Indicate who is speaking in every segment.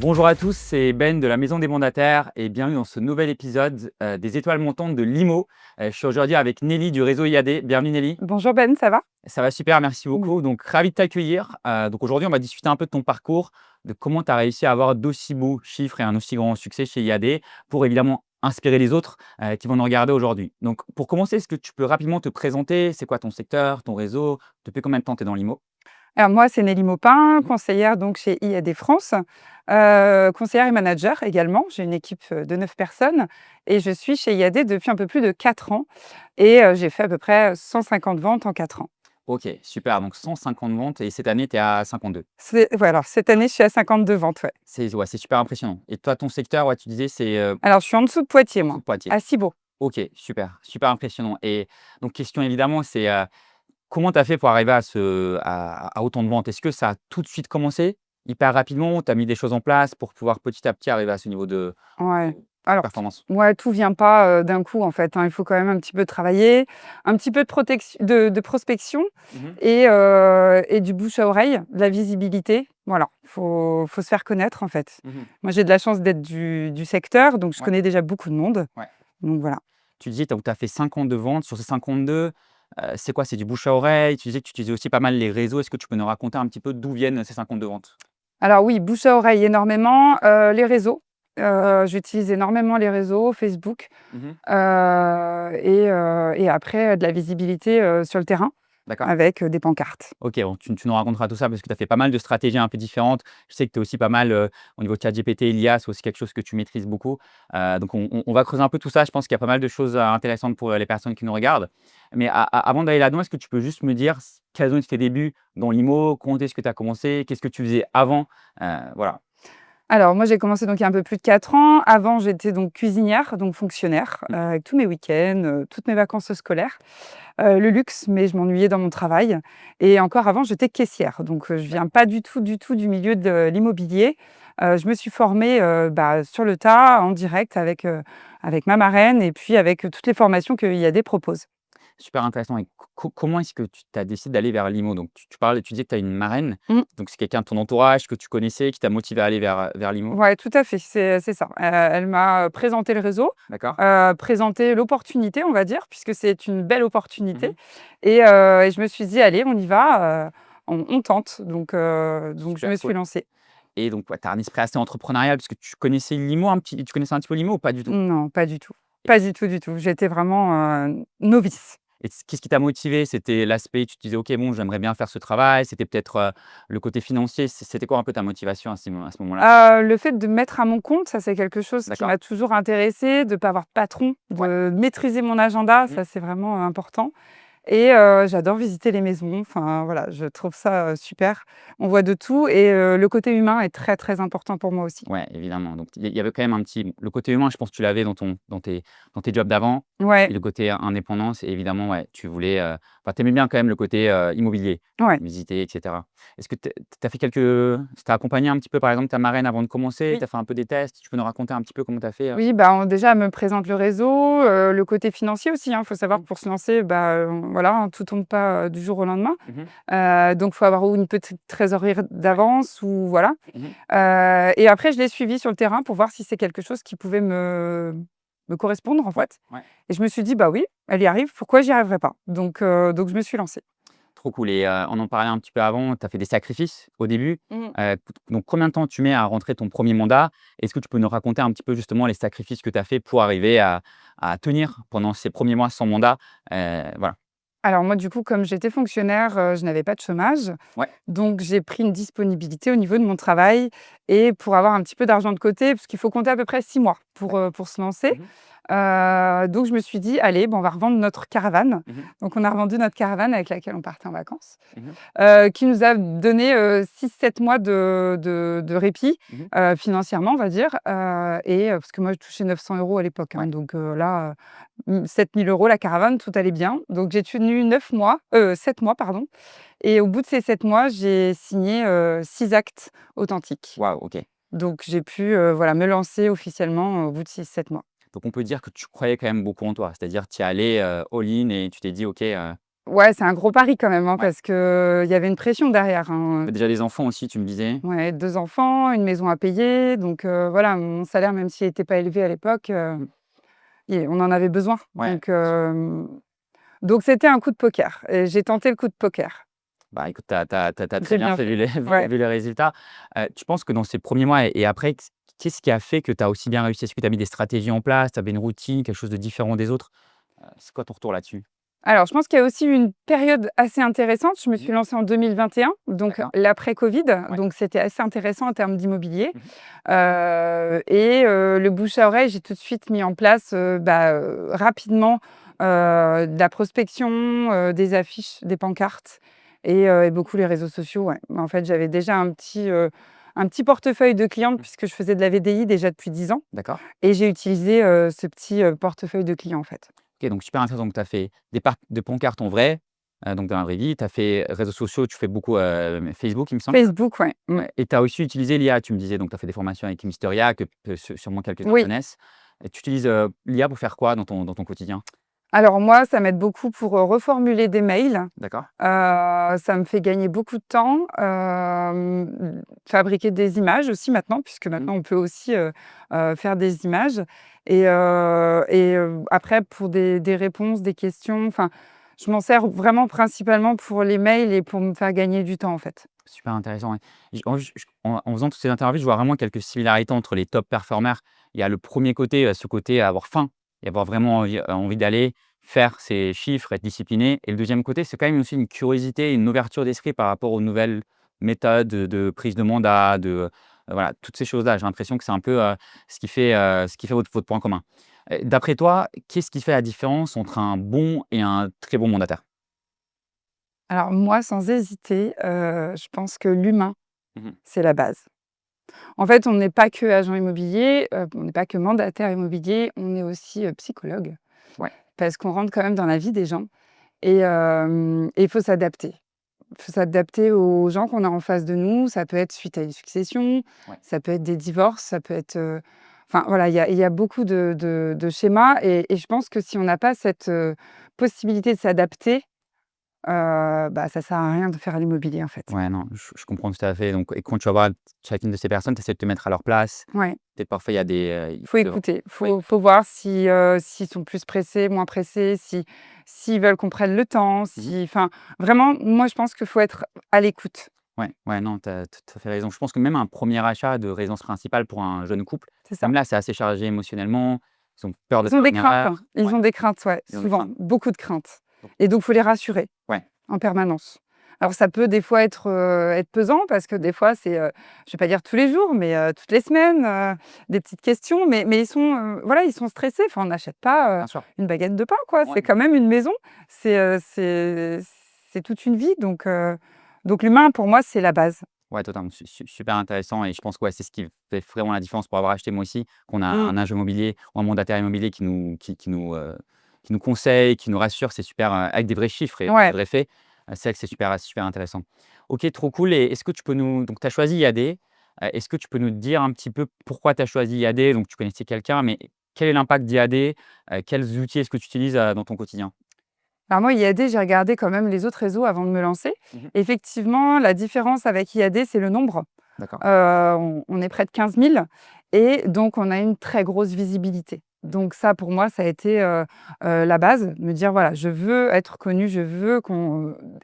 Speaker 1: Bonjour à tous, c'est Ben de la Maison des Mandataires et bienvenue dans ce nouvel épisode des Étoiles montantes de Limo. Je suis aujourd'hui avec Nelly du réseau IAD. Bienvenue Nelly.
Speaker 2: Bonjour Ben, ça va?
Speaker 1: Ça va super, merci
Speaker 2: Oui.
Speaker 1: beaucoup. Donc ravi de t'accueillir. Donc aujourd'hui, on va discuter un peu de ton parcours, de comment tu as réussi à avoir d'aussi beaux chiffres et un aussi grand succès chez IAD pour évidemment inspirer les autres qui vont nous regarder aujourd'hui. Donc pour commencer, est-ce que tu peux rapidement te présenter? C'est quoi ton secteur, ton réseau? Depuis combien de temps tu es dans l'IMO?
Speaker 2: Alors moi, c'est Nelly Maupin,
Speaker 1: Mhm.
Speaker 2: conseillère donc chez IAD France, conseillère et manager également. J'ai une équipe de 9 personnes et je suis chez IAD depuis un peu plus de 4 ans et j'ai fait à peu près 150 ventes en 4 ans.
Speaker 1: Ok, super. Donc 150 ventes et cette année, tu es à 52.
Speaker 2: Voilà, cette année, je suis à 52 ventes, ouais.
Speaker 1: C'est ouais, c'est super impressionnant. Et toi, ton secteur, ouais, tu disais, c'est
Speaker 2: Alors je suis en dessous de Poitiers,
Speaker 1: sous
Speaker 2: moi,
Speaker 1: Poitiers.
Speaker 2: à Cibourg.
Speaker 1: Ok, super, super impressionnant. Et donc, question évidemment, c'est comment tu as fait pour arriver à autant de ventes? Est-ce que ça a tout de suite commencé hyper rapidement? Tu as mis des choses en place pour pouvoir petit à petit arriver à ce niveau de
Speaker 2: Ouais. Alors,
Speaker 1: performance?
Speaker 2: ouais, tout vient pas, d'un coup, en fait, hein. Il faut quand même un petit peu travailler, un petit peu de prospection
Speaker 1: Mhm,
Speaker 2: et du bouche à oreille, de la visibilité. Voilà, faut se faire connaître, en fait.
Speaker 1: mhm.
Speaker 2: Moi, j'ai de la chance d'être du secteur, donc je
Speaker 1: Ouais,
Speaker 2: connais déjà beaucoup de monde.
Speaker 1: ouais.
Speaker 2: Donc voilà.
Speaker 1: Tu disais, tu as fait 52 ventes. Sur ces 52, c'est quoi? C'est du bouche à oreille? Tu disais que tu utilisais aussi pas mal les réseaux. Est-ce que tu peux nous raconter un petit peu d'où viennent ces 52 ventes?
Speaker 2: Alors oui, bouche à oreille énormément, les réseaux, j'utilise énormément les réseaux, Facebook,
Speaker 1: Mhm.
Speaker 2: et après, de la visibilité, sur le terrain
Speaker 1: D'accord.
Speaker 2: avec, des pancartes.
Speaker 1: OK, bon, tu nous raconteras tout ça parce que tu as fait pas mal de stratégies un peu différentes. Je sais que tu es aussi pas mal, au niveau de ChatGPT, l'IA, c'est aussi quelque chose que tu maîtrises beaucoup. Donc on va creuser un peu tout ça. Je pense qu'il y a pas mal de choses, intéressantes pour, les personnes qui nous regardent. Mais avant d'aller là-dedans, est-ce que tu peux juste me dire quels ont été tes débuts dans l'IMO? Quand est-ce que tu as commencé? Qu'est-ce que tu faisais avant? Voilà.
Speaker 2: Alors moi, j'ai commencé donc il y a un peu plus de 4 ans. Avant, j'étais donc cuisinière, donc fonctionnaire,
Speaker 1: Mmh.
Speaker 2: avec tous mes week-ends, toutes mes vacances scolaires. Le luxe, mais je m'ennuyais dans mon travail et encore avant, j'étais caissière. Donc je viens
Speaker 1: D'accord.
Speaker 2: pas du tout du milieu de l'immobilier. Je me suis formée, sur le tas, en direct avec ma marraine et puis avec, toutes les formations que IAD propose.
Speaker 1: Super intéressant et comment est-ce que tu as décidé d'aller vers l'IMO? Donc tu disais que tu as une marraine,
Speaker 2: Mmh.
Speaker 1: donc c'est quelqu'un de ton entourage que tu connaissais qui t'a motivé à aller vers l'IMO?
Speaker 2: Ouais, tout à fait, c'est ça. Elle m'a présenté le réseau,
Speaker 1: D'accord.
Speaker 2: présenté l'opportunité, on va dire, puisque c'est une belle opportunité
Speaker 1: Mmh.
Speaker 2: et je me suis dit: «Allez, on y va, on tente». Donc je
Speaker 1: Super
Speaker 2: me suis
Speaker 1: cool.
Speaker 2: lancée.
Speaker 1: Et donc, ouais, tu as un esprit assez entrepreneurial parce que tu connaissais un petit peu l'IMO ou pas du tout?
Speaker 2: Non, pas du tout.
Speaker 1: Et
Speaker 2: Pas du tout, du tout. J'étais vraiment, novice.
Speaker 1: qu'est-ce qui t'a motivé? C'était l'aspect, tu te disais: «OK, bon, j'aimerais bien faire ce travail». C'était peut-être, le côté financier. C'était quoi un peu ta motivation à ce moment-là?
Speaker 2: Le fait de me mettre à mon compte, ça, c'est quelque chose qui
Speaker 1: D'accord.
Speaker 2: m'a toujours intéressée, de ne pas avoir de patron,
Speaker 1: Ouais.
Speaker 2: de maîtriser mon agenda,
Speaker 1: Mmh.
Speaker 2: ça, c'est vraiment, important. Et j'adore visiter les maisons, enfin voilà, je trouve ça, super. On voit de tout et le côté humain est très, très important pour moi aussi.
Speaker 1: Ouais, évidemment. Donc il y avait quand même un petit le côté humain, je pense que tu l'avais dans tes jobs d'avant et
Speaker 2: Ouais,
Speaker 1: le côté indépendance et évidemment, ouais, tu voulais, enfin, tu aimais bien quand même le côté, immobilier,
Speaker 2: ouais,
Speaker 1: visiter et cetera. Est-ce que tu as fait quelques tu accompagné un petit peu, par exemple, ta marraine avant de commencer? Tu
Speaker 2: oui.
Speaker 1: as fait un peu des tests? Tu peux nous raconter un petit peu comment tu as fait,
Speaker 2: Oui, bah, on déjà, elle me présente le réseau, le côté financier aussi, hein. Il faut savoir que
Speaker 1: Mmh.
Speaker 2: pour se lancer, bah, voilà, hein, tout tombe pas, du jour au lendemain.
Speaker 1: Mmh.
Speaker 2: Donc il faut avoir ou une petite trésorerie
Speaker 1: Ouais.
Speaker 2: d'avance ou voilà.
Speaker 1: Mmh.
Speaker 2: Et après je l'ai suivie sur le terrain pour voir si c'est quelque chose qui pouvait me correspondre, en
Speaker 1: Ouais,
Speaker 2: fait.
Speaker 1: ouais.
Speaker 2: Et je me suis dit: «Bah oui, elle y arrive, pourquoi j'y arriverais pas?» Donc je me suis lancée.
Speaker 1: Trop cool et on en parlait un petit peu avant, tu as fait des sacrifices au début.
Speaker 2: Mmh.
Speaker 1: Donc combien de temps tu mets à rentrer ton premier mandat? Est-ce que tu peux nous raconter un petit peu justement les sacrifices que tu as fait pour arriver à tenir pendant ces premiers mois sans mandat? Voilà.
Speaker 2: Alors moi, du coup, comme j'étais fonctionnaire, je n'avais pas de chômage,
Speaker 1: Ouais.
Speaker 2: donc j'ai pris une disponibilité au niveau de mon travail et pour avoir un petit peu d'argent de côté, parce qu'il faut compter à peu près 6 mois
Speaker 1: D'accord.
Speaker 2: pour se lancer.
Speaker 1: Mmh mh.
Speaker 2: Donc je me suis dit: «Allez, bon, on va revendre notre caravane».
Speaker 1: Mmh.
Speaker 2: Donc on a revendu notre caravane avec laquelle on partait en vacances,
Speaker 1: Mmh.
Speaker 2: qui nous a donné, 6-7 mois de répit,
Speaker 1: Mmh.
Speaker 2: financièrement, on va dire, parce que moi, je touchais 900 € à l'époque, hein,
Speaker 1: Ouais.
Speaker 2: donc là, 7 000 € la caravane, tout allait bien. Donc j'ai tenu 9 mois, 7 mois, pardon, et au bout de ces 7 mois, j'ai signé, 6 actes authentiques.
Speaker 1: Waouh, OK.
Speaker 2: Donc j'ai pu, voilà, me lancer officiellement au bout de 6-7 mois.
Speaker 1: Donc on peut dire que tu croyais quand même beaucoup en toi. C'est-à-dire tu y es allé, all in et tu t'es dit: «OK».
Speaker 2: Ouais, c'est un gros pari quand même, hein,
Speaker 1: Ouais.
Speaker 2: parce qu'il y avait une pression derrière, hein.
Speaker 1: Tu déjà des enfants aussi, tu me disais?
Speaker 2: Ouais, 2 enfants, une maison à payer, donc voilà, mon salaire, même s'il était pas élevé à l'époque,
Speaker 1: Mmh.
Speaker 2: on en avait besoin.
Speaker 1: Ouais, bien sûr.
Speaker 2: Donc c'était un coup de poker et j'ai tenté le coup de poker.
Speaker 1: Bah, écoute, tu as très
Speaker 2: J'ai
Speaker 1: bien
Speaker 2: bien
Speaker 1: fait
Speaker 2: fait.
Speaker 1: vu les
Speaker 2: Ouais.
Speaker 1: vu les résultats. Tu penses que dans ces premiers mois et après, qu'est-ce qui a fait que tu as aussi bien réussi? Est-ce que tu as mis des stratégies en place? Tu avais une routine, quelque chose de différent des autres? C'est quoi ton retour là-dessus?
Speaker 2: Alors je pense qu'il y a aussi eu une période assez intéressante. Je me
Speaker 1: Mmh.
Speaker 2: suis lancée en 2021, donc
Speaker 1: D'accord.
Speaker 2: l'après-covid,
Speaker 1: Ouais.
Speaker 2: donc c'était assez intéressant en termes d'immobilier.
Speaker 1: Mmh.
Speaker 2: Le bouche à oreille, j'ai tout de suite mis en place, rapidement, de la prospection, des affiches, des pancartes et beaucoup les réseaux sociaux, ouais. En fait, j'avais déjà un petit portefeuille de clientes
Speaker 1: Mmh.
Speaker 2: puisque je faisais de la VDI déjà depuis 10 ans
Speaker 1: D'accord.
Speaker 2: et j'ai utilisé, ce petit, portefeuille de clients, en fait.
Speaker 1: OK, donc super intéressant. Donc tu as fait des parcs de pancartes en vrai, donc dans la vraie vie. Tu as fait réseaux sociaux, tu fais beaucoup, Facebook, il me semble?
Speaker 2: Facebook, ouais. Mmh.
Speaker 1: Ouais et tu as aussi utilisé l'IA, tu me disais, donc tu as fait des formations avec Mysteria que sûrement quelques-uns
Speaker 2: Oui.
Speaker 1: connaissent et tu utilises, l'IA pour faire quoi dans ton quotidien?
Speaker 2: Alors moi, ça m'aide beaucoup pour, reformuler des mails.
Speaker 1: D'accord.
Speaker 2: Ça me fait gagner beaucoup de temps, fabriquer des images aussi maintenant, puisque
Speaker 1: Mmh.
Speaker 2: maintenant on peut aussi, faire des images après pour des réponses, des questions, enfin, je m'en sers vraiment principalement pour les mails et pour me faire gagner du temps, en fait.
Speaker 1: Super intéressant, ouais. En faisant toutes ces interviews, je vois vraiment quelques similarités entre les top performers. Il y a le premier côté, ce côté avoir faim et avoir vraiment envie d'aller faire ses chiffres, être discipliné et le deuxième côté, c'est quand même aussi une curiosité, une ouverture d'esprit par rapport aux nouvelles méthodes de prise de mandat, voilà, toutes ces choses-là. J'ai l'impression que c'est un peu, ce qui fait votre point commun. D'après toi, qu'est-ce qui fait la différence entre un bon et un très bon mandataire?
Speaker 2: Alors moi, sans hésiter, je pense que l'humain,
Speaker 1: Mmh.
Speaker 2: c'est la base. En fait, on n'est pas que agent immobilier, on n'est pas que mandataire immobilier, on est aussi, psychologue.
Speaker 1: Ouais.
Speaker 2: Parce qu'on rentre quand même dans la vie des gens et il faut s'adapter. Il faut s'adapter aux gens qu'on a en face de nous. Ça peut être suite à une succession,
Speaker 1: Ouais.
Speaker 2: ça peut être des divorces, ça peut être, enfin voilà, il y a beaucoup de schémas et je pense que si on n'a pas cette, possibilité de s'adapter, bah, ça sert à rien de faire l'immobilier, en fait.
Speaker 1: Ouais, non, je comprends tout à fait. Donc et quand tu vas voir chacune de ces personnes, tu essaies de te mettre à leur place.
Speaker 2: Ouais,
Speaker 1: Peut-être parfois il y a des, ils
Speaker 2: faut
Speaker 1: peuvent
Speaker 2: écouter,
Speaker 1: oui,
Speaker 2: faut voir si, s'ils sont plus pressés, moins pressés, s'ils veulent qu'on prenne le temps,
Speaker 1: mmh.
Speaker 2: si enfin, vraiment, moi, je pense qu'il faut être à l'écoute.
Speaker 1: Ouais, ouais, non, tu as tout à fait raison. Je pense que même un premier achat de résidence principale pour un jeune couple,
Speaker 2: C'est ça.
Speaker 1: même là, c'est assez chargé émotionnellement. Ils ont peur de
Speaker 2: Ils ont
Speaker 1: faire
Speaker 2: des
Speaker 1: une
Speaker 2: craintes, hein.
Speaker 1: erreur. Ouais,
Speaker 2: Ils ont des craintes, ouais,
Speaker 1: ils ont des
Speaker 2: souvent,
Speaker 1: craintes.
Speaker 2: beaucoup de craintes
Speaker 1: Donc
Speaker 2: et donc faut les rassurer
Speaker 1: ouais,
Speaker 2: en permanence. Alors ça peut des fois être pesant parce que des fois c'est, je vais pas dire tous les jours, mais toutes les semaines, des petites questions, mais ils sont, voilà, ils sont stressés. Enfin, on n'achète pas,
Speaker 1: bien sûr.
Speaker 2: une baguette de pain, quoi.
Speaker 1: Ouais.
Speaker 2: C'est quand même une maison. C'est toute une vie donc l'humain pour moi, c'est la base.
Speaker 1: Ouais, totalement, super intéressant et je pense que, ouais, c'est ce qui fait vraiment la différence pour avoir acheté moi aussi, qu'on a
Speaker 2: Mmh.
Speaker 1: un agent immobilier ou un mandataire immobilier qui nous conseille, qui nous rassure, c'est super, avec des vrais chiffres et des
Speaker 2: Ouais.
Speaker 1: vrais faits. C'est vrai que c'est super intéressant. OK, trop cool et est-ce que tu peux donc tu as choisi IAD, est-ce que tu peux nous dire un petit peu pourquoi tu as choisi IAD? Donc tu connaissais quelqu'un, mais quel est l'impact d'IAD? Quels outils est-ce que tu utilises, dans ton quotidien?
Speaker 2: Alors moi, IAD, j'ai regardé quand même les autres réseaux avant de me lancer.
Speaker 1: Mmh.
Speaker 2: Effectivement, la différence avec IAD, c'est le nombre.
Speaker 1: D'accord.
Speaker 2: On est près de 15 000 et donc on a une très grosse visibilité. Donc ça, pour moi, ça a été, la base, me dire: «Voilà, je veux être connue, je veux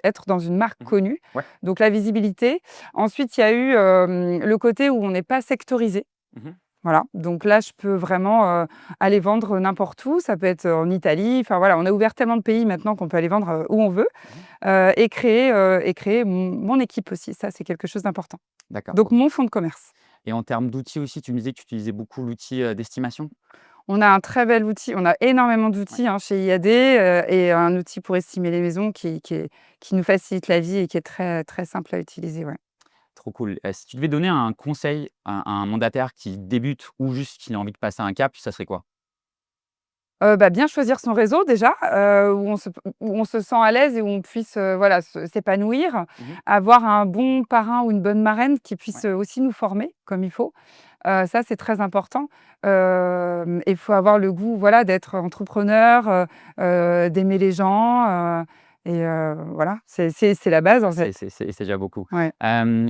Speaker 2: être dans une marque
Speaker 1: Mmh.
Speaker 2: connue».
Speaker 1: Ouais.
Speaker 2: Donc la visibilité. Ensuite, il y a eu, le côté où on n'est pas sectorisé.
Speaker 1: Mmh.
Speaker 2: Voilà, donc là, je peux vraiment, aller vendre n'importe où. Ça peut être en Italie, enfin voilà, on a ouvert tellement de pays maintenant qu'on peut aller vendre, où on veut,
Speaker 1: Mmh.
Speaker 2: et créer mon équipe aussi. Ça, c'est quelque chose d'important.
Speaker 1: D'accord,
Speaker 2: Donc
Speaker 1: OK
Speaker 2: mon fonds de commerce.
Speaker 1: et en termes d'outils aussi, tu me disais que tu utilisais beaucoup l'outil, d'estimation?
Speaker 2: On a un très bel outil, on a énormément
Speaker 1: Ouais.
Speaker 2: d'outils, hein, chez IAD, et un outil pour estimer les maisons qui nous facilite la vie et qui est très, très simple à utiliser, ouais.
Speaker 1: Trop cool. Si tu devais donner un conseil à un mandataire qui débute ou juste qui a envie de passer un cap, ça serait quoi?
Speaker 2: Bah, bien choisir son réseau déjà, où on se sent à l'aise et où on puisse, voilà, s'épanouir.
Speaker 1: Mmh.
Speaker 2: Avoir un bon parrain ou une bonne marraine qui puisse,
Speaker 1: Ouais.
Speaker 2: aussi nous former comme il faut. Ça, c'est très important. Il faut avoir le goût, voilà, d'être entrepreneur, d'aimer les gens, et voilà, c'est la base, en fait.
Speaker 1: C'est déjà beaucoup.
Speaker 2: Ouais.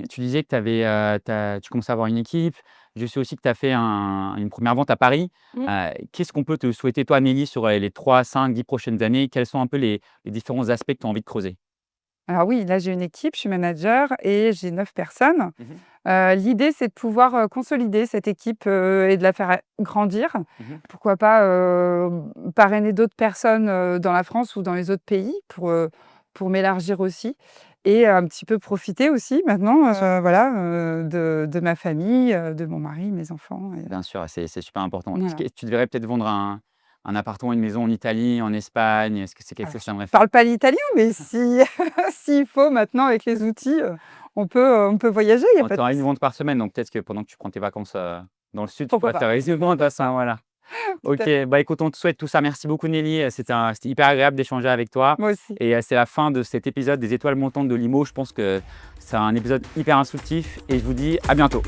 Speaker 1: Tu disais que tu commençais à avoir une équipe. Je sais aussi que tu as fait une première vente à Paris.
Speaker 2: Mmh.
Speaker 1: Qu'est-ce qu'on peut te souhaiter, toi, Amélie, sur les 3, 5, 10 prochaines années? Quels sont un peu les différents aspects que tu as envie de creuser?
Speaker 2: Alors oui, là, j'ai une équipe, je suis manager et j'ai 9 personnes.
Speaker 1: Mmh.
Speaker 2: L'idée, c'est de pouvoir, consolider cette équipe, et de la faire grandir.
Speaker 1: Mmh.
Speaker 2: Pourquoi pas, parrainer d'autres personnes, dans la France ou dans les autres pays pour m'élargir aussi et un petit peu profiter aussi maintenant, voilà, de ma famille, de mon mari, mes enfants et
Speaker 1: Bien sûr, c'est super important. Est-ce
Speaker 2: voilà.
Speaker 1: que tu devrais peut-être vendre un appartement, une maison en Italie, en Espagne? Est-ce que c'est quelque
Speaker 2: Alors
Speaker 1: chose que
Speaker 2: je
Speaker 1: tu aimerais faire?
Speaker 2: parle pas l'italien, mais si s'il faut maintenant avec les outils, on peut voyager, il y a
Speaker 1: Oh,
Speaker 2: pas
Speaker 1: tu
Speaker 2: de
Speaker 1: auras une
Speaker 2: souci.
Speaker 1: vente par semaine, donc peut-être que pendant que tu prends tes vacances, dans le sud, tu
Speaker 2: Pourquoi
Speaker 1: pourrais
Speaker 2: pas?
Speaker 1: faire une vente à ça, voilà.
Speaker 2: Tout
Speaker 1: OK,
Speaker 2: à fait.
Speaker 1: bah, écoute, on te souhaite tout ça. Merci beaucoup Nelly, c'était hyper agréable d'échanger avec toi
Speaker 2: Moi aussi.
Speaker 1: et c'est la fin de cet épisode des étoiles montantes de Limo. Je pense que c'est un épisode hyper instructif et je vous dis à bientôt.